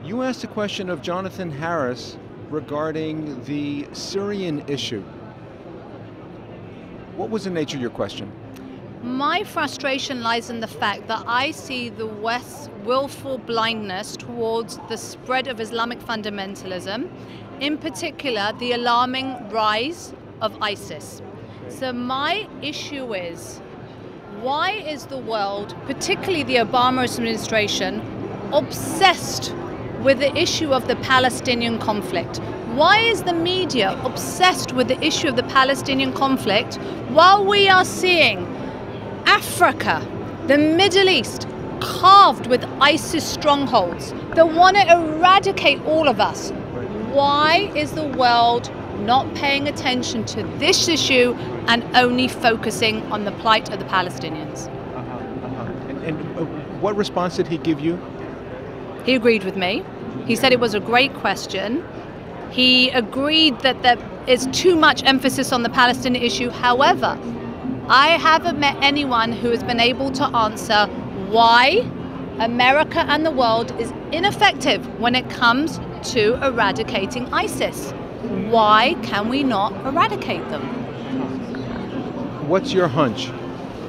You asked a question of Jonathan Harris regarding the Syrian issue. What was the nature of your question? My frustration lies in the fact that I see the West's willful blindness towards the spread of Islamic fundamentalism, in particular the alarming rise of ISIS. So my issue is, why is the world, particularly the Obama administration, obsessed with the issue of the Palestinian conflict? Why is the media obsessed with the issue of the Palestinian conflict while we are seeing Africa, the Middle East, carved with ISIS strongholds that want to eradicate all of us? Why is the world not paying attention to this issue and only focusing on the plight of the Palestinians? And what response did he give you? He agreed with me. He said it was a great question. He agreed that there is too much emphasis on the Palestinian issue. However, I haven't met anyone who has been able to answer why America and the world is ineffective when it comes to eradicating ISIS. Why can we not eradicate them? What's your hunch?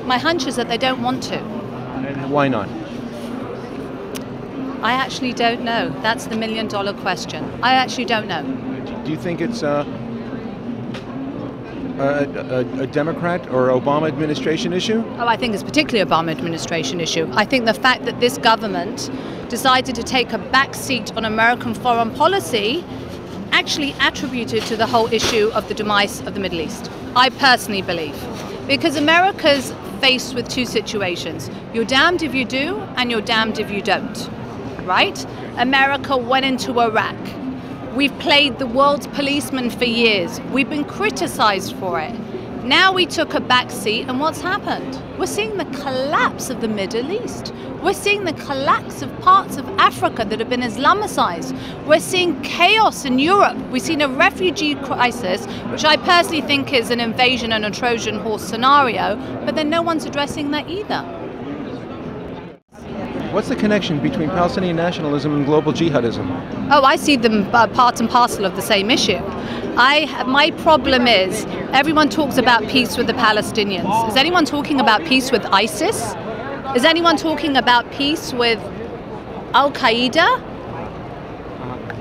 My hunch is that they don't want to. And why not? I actually don't know. That's the million-dollar question. I actually don't know. Do you think it's a Democrat or Obama administration issue? Oh, I think it's particularly Obama administration issue. I think the fact that this government decided to take a back seat on American foreign policy actually attributed to the whole issue of the demise of the Middle East. I personally believe. Because America's faced with two situations. You're damned if you do, and you're damned if you don't. Right? America went into Iraq. We've played the world's policeman for years. We've been criticized for it. Now we took a back seat, and what's happened? We're seeing the collapse of the Middle East. We're seeing the collapse of parts of Africa that have been Islamicized. We're seeing chaos in Europe. We've seen a refugee crisis, which I personally think is an invasion and a Trojan horse scenario, but then no one's addressing that either. What's the connection between Palestinian nationalism and global jihadism? Oh, I see them part and parcel of the same issue. My problem is everyone talks about peace with the Palestinians. Is anyone talking about peace with ISIS? Is anyone talking about peace with Al-Qaeda?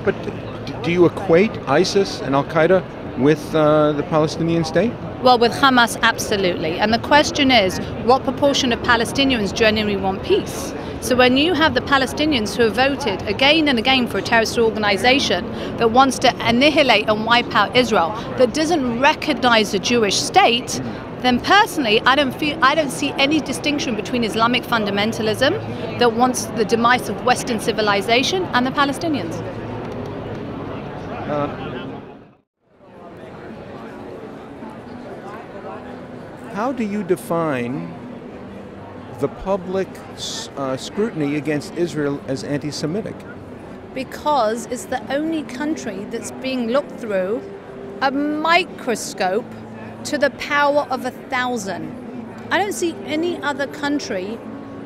But do you equate ISIS and Al-Qaeda with the Palestinian state? Well, with Hamas, absolutely. And the question is, what proportion of Palestinians genuinely want peace? So when you have the Palestinians who have voted again and again for a terrorist organization that wants to annihilate and wipe out Israel, that doesn't recognize the Jewish state, then personally, I don't see any distinction between Islamic fundamentalism that wants the demise of Western civilization and the Palestinians. How do you define the public scrutiny against Israel as anti-Semitic? Because it's the only country that's being looked through a microscope to the power of 1,000. I don't see any other country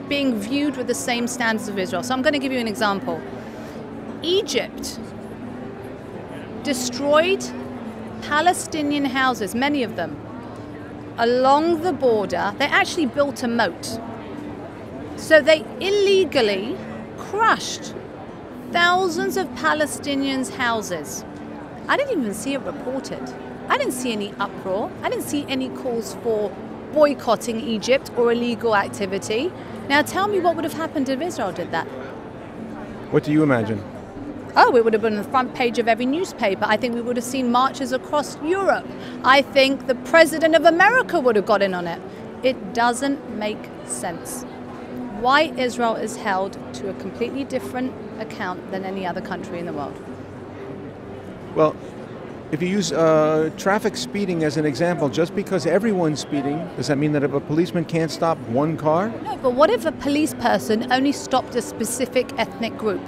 being viewed with the same standards of Israel. So I'm going to give you an example. Egypt destroyed Palestinian houses, many of them, along the border. They actually built a moat. So they illegally crushed thousands of Palestinians' houses. I didn't even see it reported. I didn't see any uproar. I didn't see any calls for boycotting Egypt or illegal activity. Now tell me what would have happened if Israel did that. What do you imagine? Oh, it would have been on the front page of every newspaper. I think we would have seen marches across Europe. I think the President of America would have got in on it. It doesn't make sense. Why Israel is held to a completely different account than any other country in the world. Well, if you use traffic speeding as an example, just because everyone's speeding, does that mean that if a policeman can't stop one car? No, but what if a police person only stopped a specific ethnic group?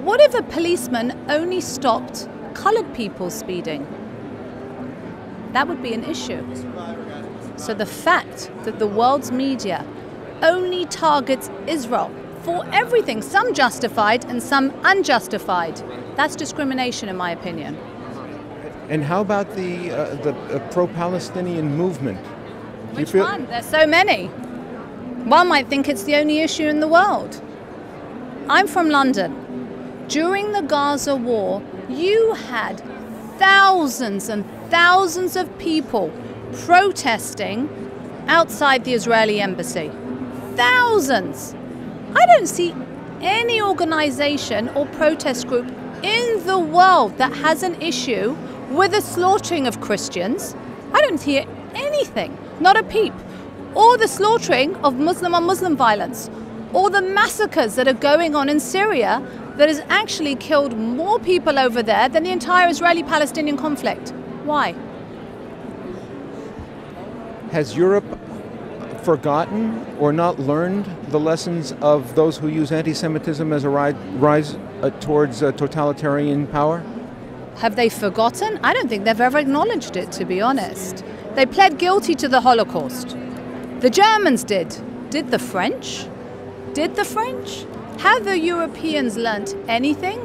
What if a policeman only stopped colored people speeding? That would be an issue. So the fact that the world's media only targets Israel for everything, some justified and some unjustified. That's discrimination, in my opinion. And how about the pro-Palestinian movement? Which one? There's so many. One might think it's the only issue in the world. I'm from London. During the Gaza war, you had thousands and thousands of people protesting outside the Israeli embassy. Thousands. I don't see any organization or protest group in the world that has an issue with the slaughtering of Christians. I don't hear anything, not a peep. Or the slaughtering of Muslim on Muslim violence, or the massacres that are going on in Syria that has actually killed more people over there than the entire Israeli-Palestinian conflict. Why? Has Europe forgotten or not learned the lessons of those who use anti-Semitism as a rise towards totalitarian power? Have they forgotten? I don't think they've ever acknowledged it, to be honest. They pled guilty to the Holocaust. The Germans did. Did the French? Did the French? Have the Europeans learnt anything?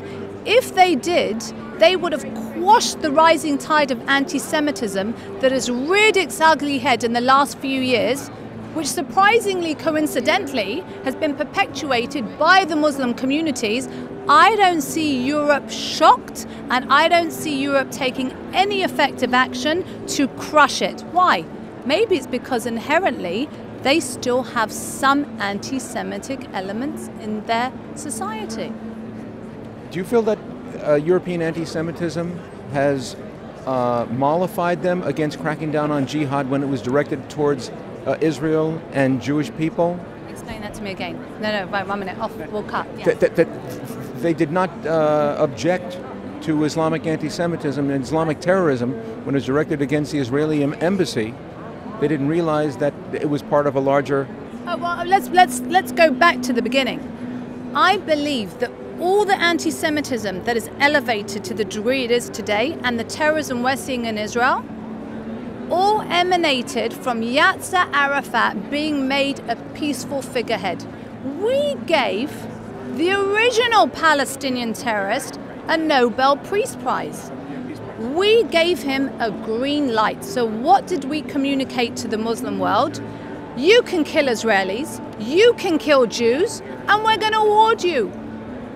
If they did, they would have quashed the rising tide of anti-Semitism that has reared its ugly head in the last few years, which surprisingly, coincidentally, has been perpetuated by the Muslim communities. I don't see Europe shocked, and I don't see Europe taking any effective action to crush it. Why? Maybe it's because inherently they still have some anti-Semitic elements in their society. Do you feel that European anti-Semitism has mollified them against cracking down on jihad when it was directed towards Israel and Jewish people? Explain that to me again. No, right, 1 minute, off, we'll cut. Yeah. That they did not object to Islamic anti-Semitism and Islamic terrorism when it was directed against the Israeli embassy. They didn't realize that it was part of a larger... Oh, well, let's go back to the beginning. I believe that all the anti-Semitism that is elevated to the degree it is today and the terrorism we're seeing in Israel all emanated from Yasser Arafat being made a peaceful figurehead. We gave the original Palestinian terrorist a Nobel Peace Prize. We gave him a green light. So what did we communicate to the Muslim world? You can kill Israelis, you can kill Jews, and we're going to award you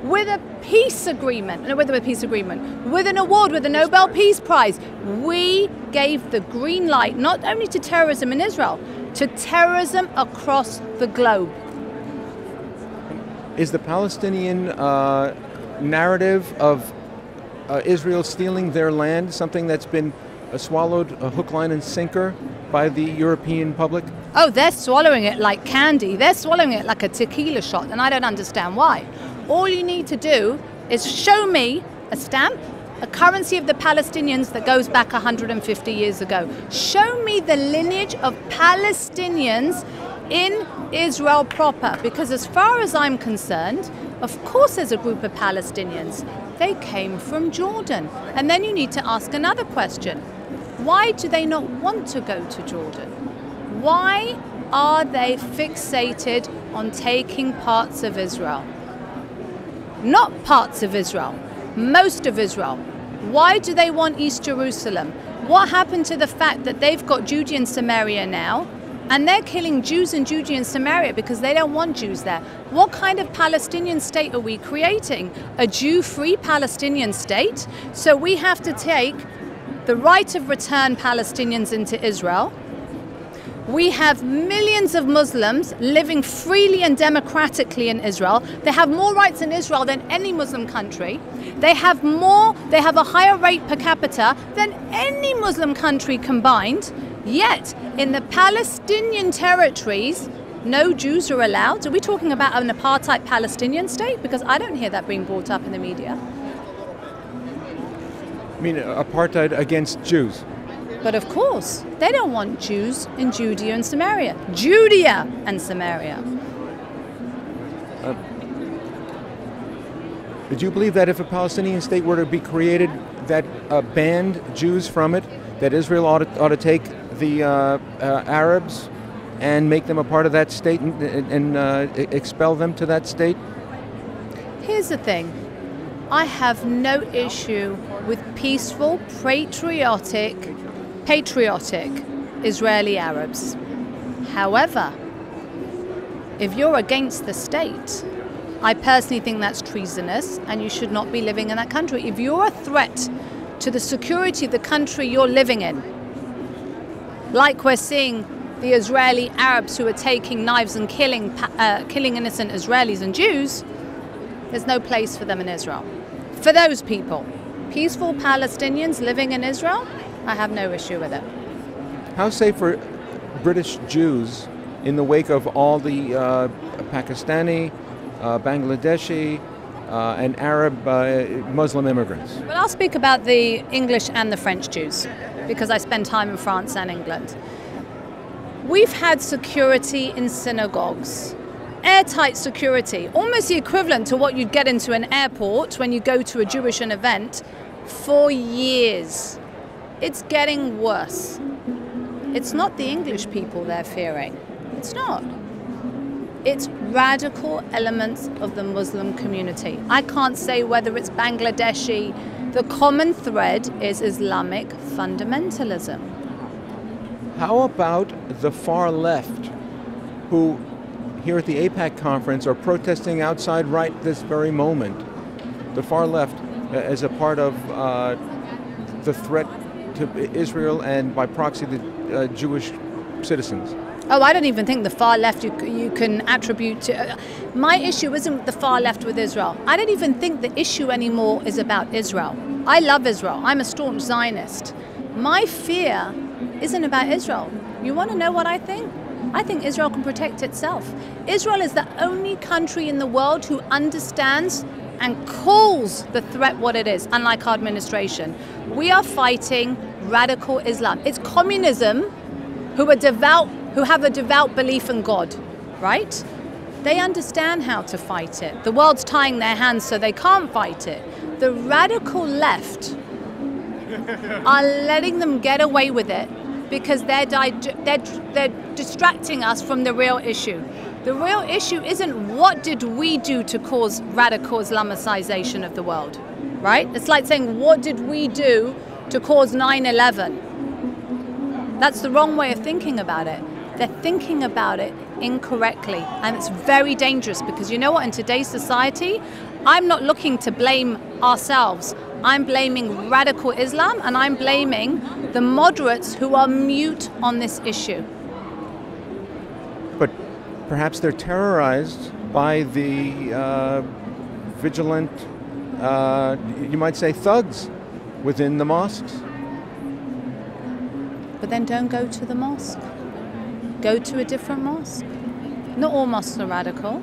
with a peace agreement, with an award, with a Nobel Peace Prize. We gave the green light not only to terrorism in Israel, to terrorism across the globe. Is the Palestinian narrative of Israel stealing their land something that's been swallowed hook, line, and sinker by the European public? Oh, they're swallowing it like candy. They're swallowing it like a tequila shot, and I don't understand why. All you need to do is show me a stamp, a currency of the Palestinians that goes back 150 years ago. Show me the lineage of Palestinians in Israel proper, because as far as I'm concerned, of course there's a group of Palestinians. They came from Jordan. And then you need to ask another question. Why do they not want to go to Jordan? Why are they fixated on taking parts of Israel? Not parts of Israel, most of Israel. Why do they want East Jerusalem? What happened to the fact that they've got Judean Samaria now, and they're killing Jews in Judean Samaria because they don't want Jews there? What kind of Palestinian state are we creating? A Jew-free Palestinian state? So we have to take the right of return Palestinians into Israel. We have millions of Muslims living freely and democratically in Israel. They have more rights in Israel than any Muslim country. They have a higher rate per capita than any Muslim country combined. Yet, in the Palestinian territories, no Jews are allowed. Are we talking about an apartheid Palestinian state? Because I don't hear that being brought up in the media. I mean, apartheid against Jews? But of course, they don't want Jews in Judea and Samaria. Judea and Samaria. Do you believe that if a Palestinian state were to be created that banned Jews from it, that Israel ought to take the Arabs and make them a part of that state and expel them to that state? Here's the thing. I have no issue with peaceful, patriotic Israeli Arabs. However, if you're against the state, I personally think that's treasonous and you should not be living in that country. If you're a threat to the security of the country you're living in, like we're seeing the Israeli Arabs who are taking knives and killing innocent Israelis and Jews, there's no place for them in Israel. For those people, peaceful Palestinians living in Israel, I have no issue with it. How safe are British Jews in the wake of all the Pakistani, Bangladeshi, and Arab Muslim immigrants? Well, I'll speak about the English and the French Jews because I spend time in France and England. We've had security in synagogues, airtight security, almost the equivalent to what you'd get into an airport when you go to a Jewish event, for years. It's getting worse. It's not the English people they're fearing. It's not. It's radical elements of the Muslim community. I can't say whether it's Bangladeshi. The common thread is Islamic fundamentalism. How about the far left, who here at the AIPAC conference are protesting outside right this very moment? The far left as a part of the threat to Israel and by proxy the Jewish citizens. Oh, I don't even think the far left you can attribute to. My issue isn't with the far left with Israel. I don't even think the issue anymore is about Israel. I love Israel. I'm a staunch Zionist. My fear isn't about Israel. You want to know what I think? I think Israel can protect itself. Israel is the only country in the world who understands and calls the threat what it is, unlike our administration. We are fighting radical Islam. It's communism who have a devout belief in God, right? They understand how to fight it. The world's tying their hands so they can't fight it. The radical left are letting them get away with it because they're distracting us from the real issue. The real issue isn't what did we do to cause radical Islamicization of the world, right? It's like saying, what did we do to cause 9/11? That's the wrong way of thinking about it. They're thinking about it incorrectly, and it's very dangerous because you know what, in today's society, I'm not looking to blame ourselves. I'm blaming radical Islam, and I'm blaming the moderates who are mute on this issue. But perhaps they're terrorized by the vigilant, you might say, thugs within the mosques. But then don't go to the mosque. Go to a different mosque. Not all mosques are radical.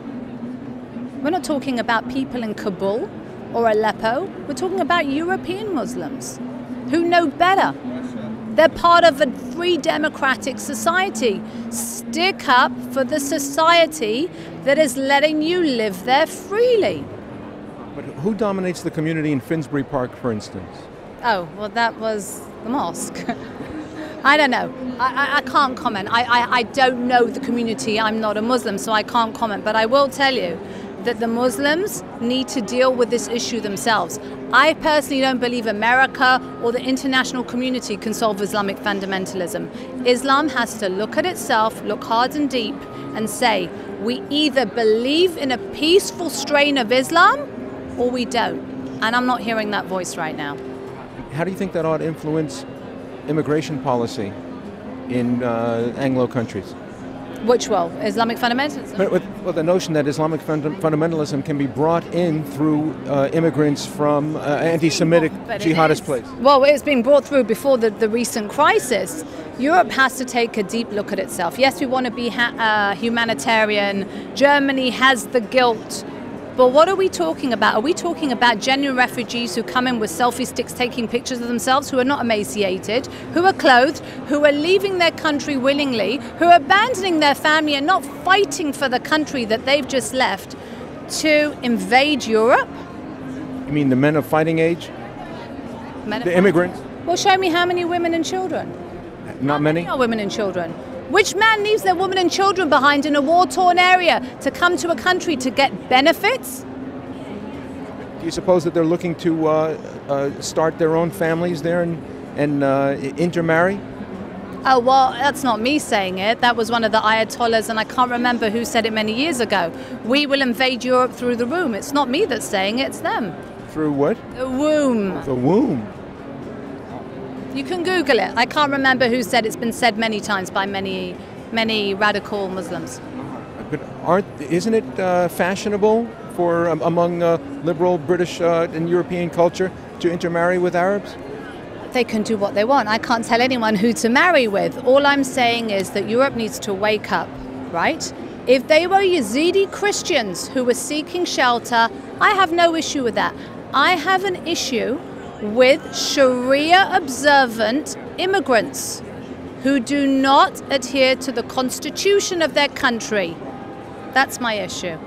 We're not talking about people in Kabul or Aleppo. We're talking about European Muslims who know better. They're part of a free democratic society. Stick up for the society that is letting you live there freely. But who dominates the community in Finsbury Park, for instance? Oh, well, that was the mosque. I don't know. I can't comment. I don't know the community. I'm not a Muslim, so I can't comment. But I will tell you that the Muslims need to deal with this issue themselves. I personally don't believe America or the international community can solve Islamic fundamentalism. Islam has to look at itself, look hard and deep, and say, we either believe in a peaceful strain of Islam or we don't. And I'm not hearing that voice right now. How do you think that ought to influence immigration policy in Anglo countries? Which will? Islamic fundamentalism? Well, the notion that Islamic fundamentalism can be brought in through immigrants from anti-Semitic jihadist places. Well, it's been brought through before the recent crisis. Europe has to take a deep look at itself. Yes, we want to be humanitarian. Germany has the guilt. But what are we talking about? Are we talking about genuine refugees who come in with selfie sticks taking pictures of themselves, who are not emaciated, who are clothed, who are leaving their country willingly, who are abandoning their family and not fighting for the country that they've just left to invade Europe? You mean the men of fighting age? The immigrants? Well, show me how many women and children. Not many? How many are women and children? Which man leaves their women and children behind in a war-torn area to come to a country to get benefits? Do you suppose that they're looking to start their own families there and intermarry? Oh, well, that's not me saying it. That was one of the Ayatollahs, and I can't remember who said it many years ago. We will invade Europe through the womb. It's not me that's saying it, it's them. Through what? The womb. The womb. You can Google it. I can't remember who said it. It's been said many times by many radical Muslims. But isn't it fashionable for among liberal British and European culture to intermarry with Arabs? They can do what they want. I can't tell anyone who to marry with. All I'm saying is that Europe needs to wake up, right? If they were Yazidi Christians who were seeking shelter, I have no issue with that. I have an issue with Sharia observant immigrants who do not adhere to the constitution of their country. That's my issue.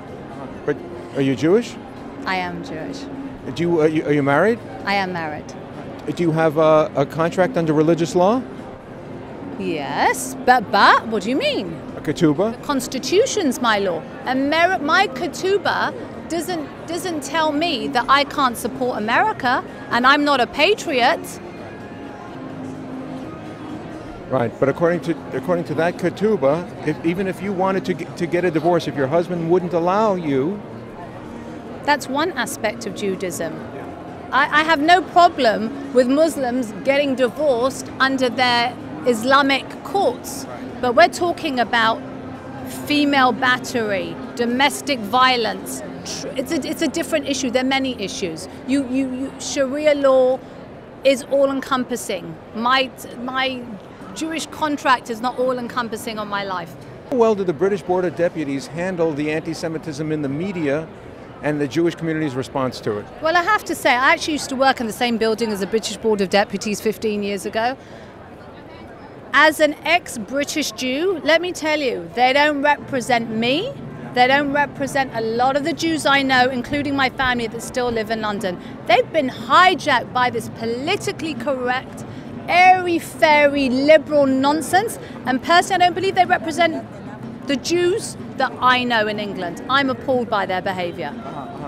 But are you Jewish? I am Jewish. Are you married? I am married. Do you have a contract under religious law? Yes, but what do you mean? A ketubah? The Constitution's my law. My ketubah doesn't tell me that I can't support America and I'm not a patriot. Right, but according to that ketubah, even if you wanted to get a divorce, if your husband wouldn't allow you, that's one aspect of Judaism. I have no problem with Muslims getting divorced under their Islamic courts, but we're talking about female battery, domestic violence. It's a different issue. There are many issues. Sharia law is all-encompassing. My Jewish contract is not all-encompassing on my life. How well did the British Board of Deputies handle the anti-Semitism in the media and the Jewish community's response to it? Well, I have to say, I actually used to work in the same building as the British Board of Deputies 15 years ago. As an ex-British Jew, let me tell you, they don't represent me. They don't represent a lot of the Jews I know, including my family that still live in London. They've been hijacked by this politically correct, airy-fairy liberal nonsense. And personally, I don't believe they represent the Jews that I know in England. I'm appalled by their behaviour.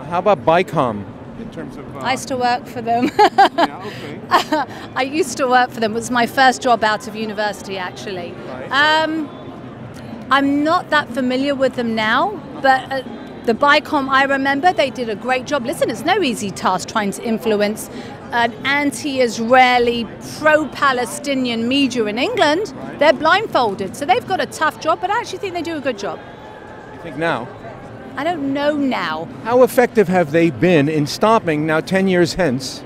How about BICOM? In terms of, I used to work for them. Yeah, okay. I used to work for them. It was my first job out of university, actually. Right. I'm not that familiar with them now, but the BICOM, I remember they did a great job. Listen, it's no easy task trying to influence an anti-Israeli, pro-Palestinian media in England. Right. They're blindfolded, so they've got a tough job, but I actually think they do a good job. You think now? I don't know now. How effective have they been in stopping, now 10 years hence?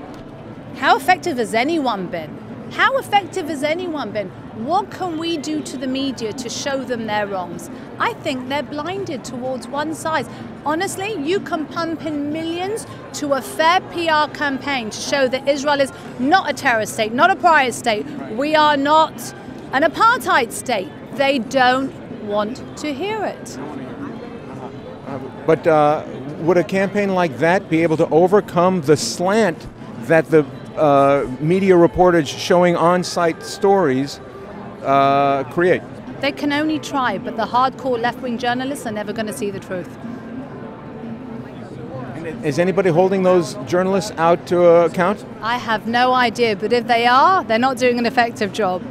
How effective has anyone been? How effective has anyone been? What can we do to the media to show them their wrongs? I think they're blinded towards one side. Honestly, you can pump in millions to a fair PR campaign to show that Israel is not a terrorist state, not a pariah state. We are not an apartheid state. They don't want to hear it. But would a campaign like that be able to overcome the slant that the media reportage showing on-site stories create? They can only try, but the hardcore left-wing journalists are never going to see the truth. Is anybody holding those journalists out to account? I have no idea, but if they are, they're not doing an effective job.